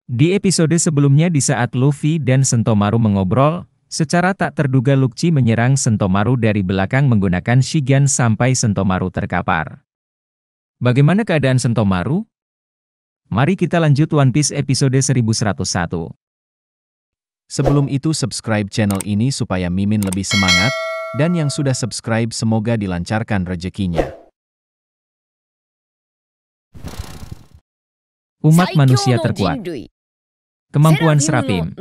Di episode sebelumnya di saat Luffy dan Sentomaru mengobrol, secara tak terduga Luffy menyerang Sentomaru dari belakang menggunakan Shigan sampai Sentomaru terkapar. Bagaimana keadaan Sentomaru? Mari kita lanjut One Piece episode 1101. Sebelum itu subscribe channel ini supaya Mimin lebih semangat, dan yang sudah subscribe semoga dilancarkan rezekinya. Umat manusia terkuat. Kemampuan Serapim.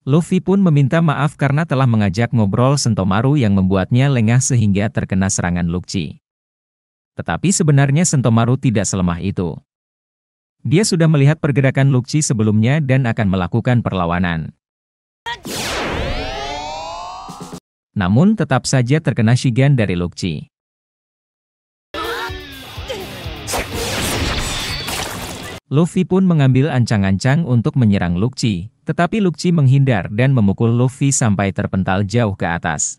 Luffy pun meminta maaf karena telah mengajak ngobrol Sentomaru yang membuatnya lengah sehingga terkena serangan Luffy. Tetapi sebenarnya Sentomaru tidak selemah itu. Dia sudah melihat pergerakan Luffy sebelumnya dan akan melakukan perlawanan. Namun tetap saja terkena Shigan dari Luffy. Luffy pun mengambil ancang-ancang untuk menyerang Luffy, tetapi Luffy menghindar dan memukul Luffy sampai terpental jauh ke atas.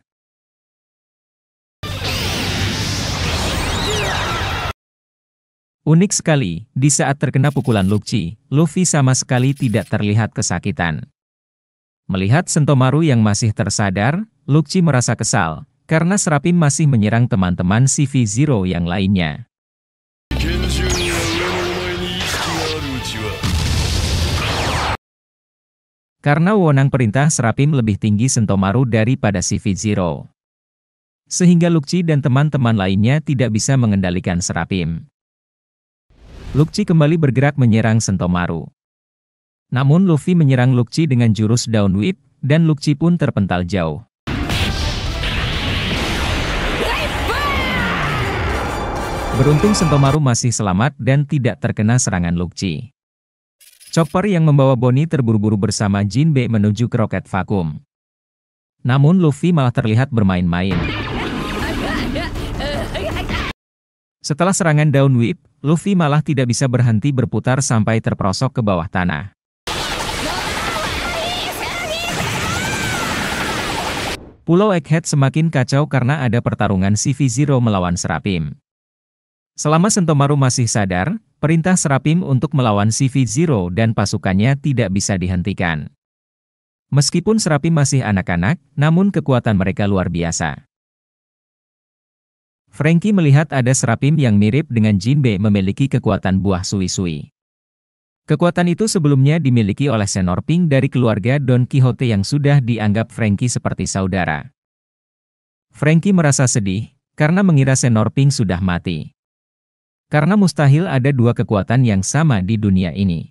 Unik sekali, di saat terkena pukulan Luffy sama sekali tidak terlihat kesakitan. Melihat Sentomaru yang masih tersadar, Luffy merasa kesal, karena Serapim masih menyerang teman-teman CV0 yang lainnya. Karena wewenang perintah Serapim lebih tinggi Sentomaru daripada CV0. Sehingga Luffy dan teman-teman lainnya tidak bisa mengendalikan Serapim. Luffy kembali bergerak menyerang Sentomaru. Namun Luffy menyerang Luffy dengan jurus Dawn Whip, dan Luffy pun terpental jauh. Beruntung Sentomaru masih selamat dan tidak terkena serangan Luffy. Chopper yang membawa Bonnie terburu-buru bersama Jinbe menuju ke roket vakum. Namun Luffy malah terlihat bermain-main. Setelah serangan Dawn Whip, Luffy malah tidak bisa berhenti berputar sampai terperosok ke bawah tanah. Pulau Egghead semakin kacau karena ada pertarungan CV0 melawan Serapim. Selama Sentomaru masih sadar, perintah Serapim untuk melawan CV0 dan pasukannya tidak bisa dihentikan. Meskipun Serapim masih anak-anak, namun kekuatan mereka luar biasa. Franky melihat ada Serapim yang mirip dengan Jinbe memiliki kekuatan buah sui-sui. Kekuatan itu sebelumnya dimiliki oleh Senor Pink dari keluarga Don Quixote yang sudah dianggap Franky seperti saudara. Franky merasa sedih, karena mengira Senor Pink sudah mati. Karena mustahil ada dua kekuatan yang sama di dunia ini.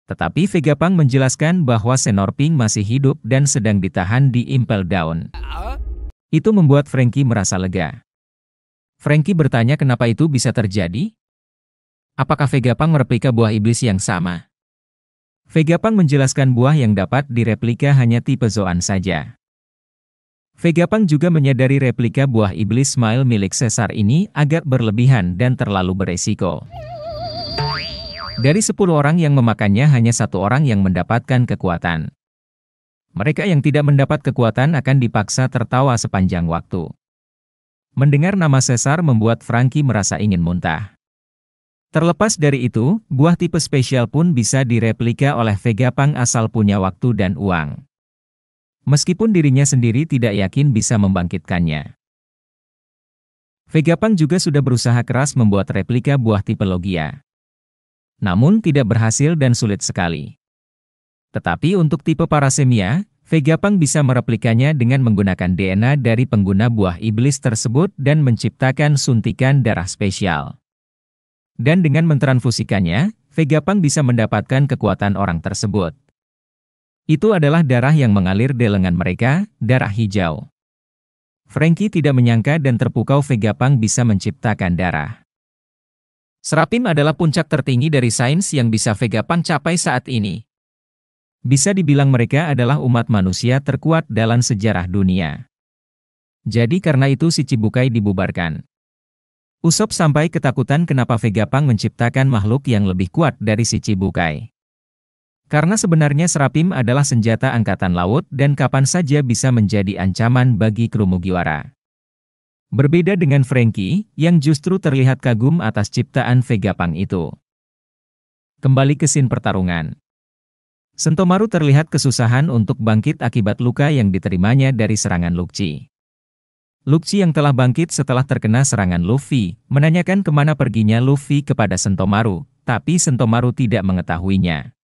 Tetapi Vegapunk menjelaskan bahwa Senor Pink masih hidup dan sedang ditahan di Impel Down. Itu membuat Franky merasa lega. Franky bertanya kenapa itu bisa terjadi? Apakah Vegapunk mereplika buah iblis yang sama? Vegapunk menjelaskan buah yang dapat direplika hanya tipe Zoan saja. Vegapunk juga menyadari replika buah iblis Smile milik Caesar ini agak berlebihan dan terlalu beresiko. Dari 10 orang yang memakannya hanya 1 orang yang mendapatkan kekuatan. Mereka yang tidak mendapat kekuatan akan dipaksa tertawa sepanjang waktu. Mendengar nama Caesar membuat Franky merasa ingin muntah. Terlepas dari itu, buah tipe spesial pun bisa direplika oleh Vegapunk asal punya waktu dan uang. Meskipun dirinya sendiri tidak yakin bisa membangkitkannya. Vegapunk juga sudah berusaha keras membuat replika buah tipe Logia. Namun tidak berhasil dan sulit sekali. Tetapi untuk tipe Parasemia, Vegapunk bisa mereplikanya dengan menggunakan DNA dari pengguna buah iblis tersebut dan menciptakan suntikan darah spesial. Dan dengan mentransfusikannya, Vegapunk bisa mendapatkan kekuatan orang tersebut. Itu adalah darah yang mengalir di lengan mereka, darah hijau. Franky tidak menyangka dan terpukau Vegapunk bisa menciptakan darah. Serapim adalah puncak tertinggi dari sains yang bisa Vegapunk capai saat ini. Bisa dibilang mereka adalah umat manusia terkuat dalam sejarah dunia. Jadi karena itu si Chichibukai dibubarkan. Usopp sampai ketakutan kenapa Vegapunk menciptakan makhluk yang lebih kuat dari si Chichibukai. Karena sebenarnya Serapim adalah senjata angkatan laut dan kapan saja bisa menjadi ancaman bagi kru Mugiwara. Berbeda dengan Franky, yang justru terlihat kagum atas ciptaan Vegapunk itu. Kembali ke scene pertarungan. Sentomaru terlihat kesusahan untuk bangkit akibat luka yang diterimanya dari serangan Luffy. Luffy yang telah bangkit setelah terkena serangan Luffy, menanyakan kemana perginya Luffy kepada Sentomaru, tapi Sentomaru tidak mengetahuinya.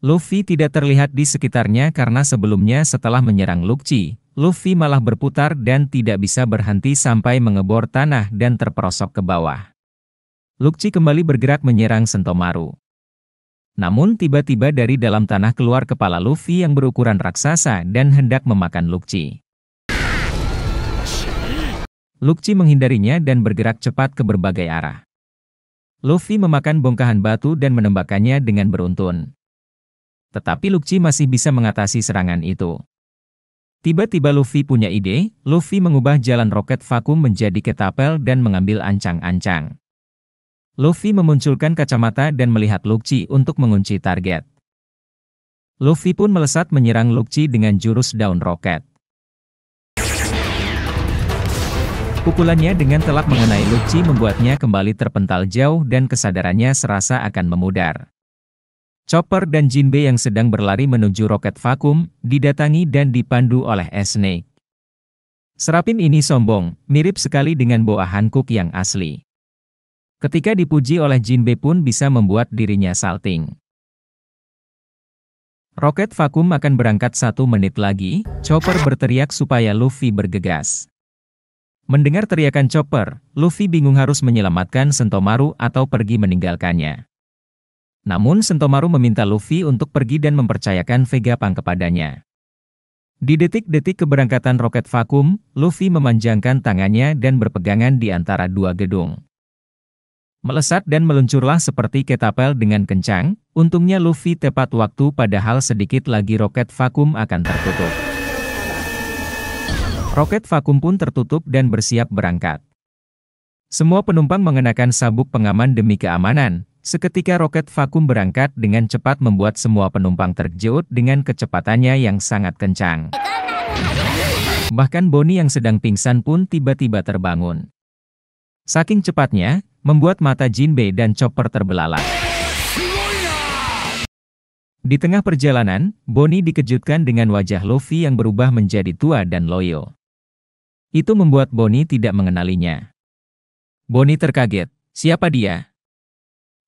Luffy tidak terlihat di sekitarnya karena sebelumnya setelah menyerang Luffy malah berputar dan tidak bisa berhenti sampai mengebor tanah dan terperosok ke bawah. Luffy kembali bergerak menyerang Sentomaru. Namun tiba-tiba dari dalam tanah keluar kepala Luffy yang berukuran raksasa dan hendak memakan Luffy. Luffy menghindarinya dan bergerak cepat ke berbagai arah. Luffy memakan bongkahan batu dan menembakkannya dengan beruntun. Tetapi Luffy masih bisa mengatasi serangan itu. Tiba-tiba Luffy punya ide, Luffy mengubah jalan roket vakum menjadi ketapel dan mengambil ancang-ancang. Luffy memunculkan kacamata dan melihat Luffy untuk mengunci target. Luffy pun melesat menyerang Luffy dengan jurus daun roket. Pukulannya dengan telak mengenai Luffy membuatnya kembali terpental jauh dan kesadarannya serasa akan memudar. Chopper dan Jinbe yang sedang berlari menuju roket vakum, didatangi dan dipandu oleh Snake. Serapim ini sombong, mirip sekali dengan Boa Hancock yang asli. Ketika dipuji oleh Jinbe pun bisa membuat dirinya salting. Roket vakum akan berangkat 1 menit lagi, Chopper berteriak supaya Luffy bergegas. Mendengar teriakan Chopper, Luffy bingung harus menyelamatkan Sentomaru atau pergi meninggalkannya. Namun Sentomaru meminta Luffy untuk pergi dan mempercayakan Vegapunk kepadanya. Di detik-detik keberangkatan roket vakum, Luffy memanjangkan tangannya dan berpegangan di antara dua gedung. Melesat dan meluncurlah seperti ketapel dengan kencang, untungnya Luffy tepat waktu padahal sedikit lagi roket vakum akan tertutup. Roket vakum pun tertutup dan bersiap berangkat. Semua penumpang mengenakan sabuk pengaman demi keamanan. Seketika roket vakum berangkat dengan cepat membuat semua penumpang terkejut dengan kecepatannya yang sangat kencang. Bahkan Bonnie yang sedang pingsan pun tiba-tiba terbangun. Saking cepatnya, membuat mata Jinbe dan Chopper terbelalak. Di tengah perjalanan, Bonnie dikejutkan dengan wajah Luffy yang berubah menjadi tua dan loyo. Itu membuat Bonnie tidak mengenalinya. Bonnie terkaget, siapa dia?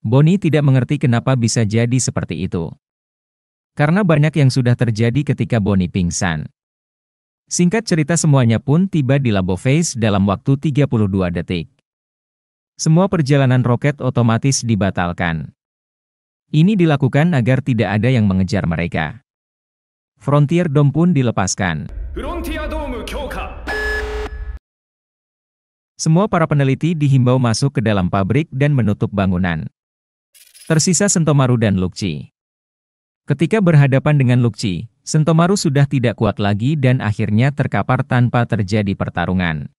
Bonnie tidak mengerti kenapa bisa jadi seperti itu. Karena banyak yang sudah terjadi ketika Bonnie pingsan. Singkat cerita semuanya pun tiba di Labo Face dalam waktu 32 detik. Semua perjalanan roket otomatis dibatalkan. Ini dilakukan agar tidak ada yang mengejar mereka. Frontier Dome pun dilepaskan. Semua para peneliti dihimbau masuk ke dalam pabrik dan menutup bangunan. Tersisa Sentomaru dan Luffy. Ketika berhadapan dengan Luffy, Sentomaru sudah tidak kuat lagi dan akhirnya terkapar tanpa terjadi pertarungan.